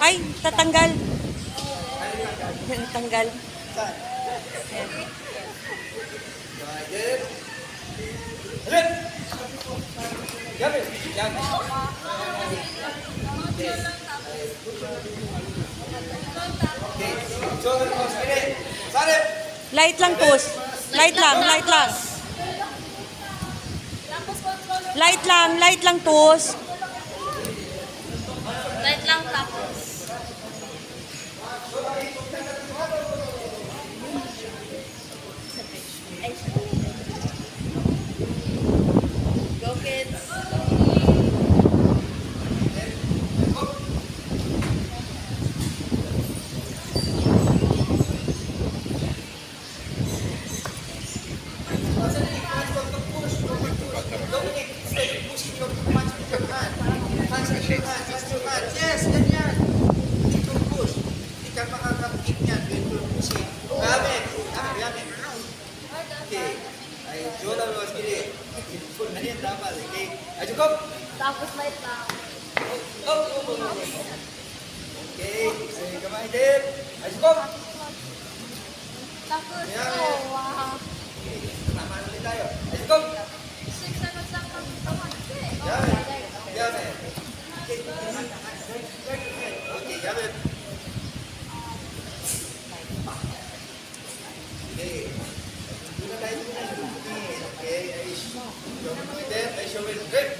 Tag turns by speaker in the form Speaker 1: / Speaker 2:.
Speaker 1: Ay, tatanggal. Tanggal. Light lang, push. Light lang, light lang. Light lang, push.
Speaker 2: Light lang tapos. Go kids.
Speaker 3: Yes, ganyan. Ito push. Hindi ka makakapit niyan. Ito push. Gamit. Gamit. Okay. Ay, jola mo sendiri. Ano yan dapat? Okay. Ay, cukup.
Speaker 2: Tapos light lang.
Speaker 3: Okay. Ay, kamay din. Ay, cukup.
Speaker 2: Tapos,
Speaker 3: Yeah.
Speaker 2: oh, wow.
Speaker 3: Tama na ulit tayo. Ay, cukup.
Speaker 2: 6 seconds lang kami. Tama.
Speaker 3: Gamit. Gamit. Okay, gamit. Okay. Dito tayo. Okay. Ay, show mo din. Ay, show mo din.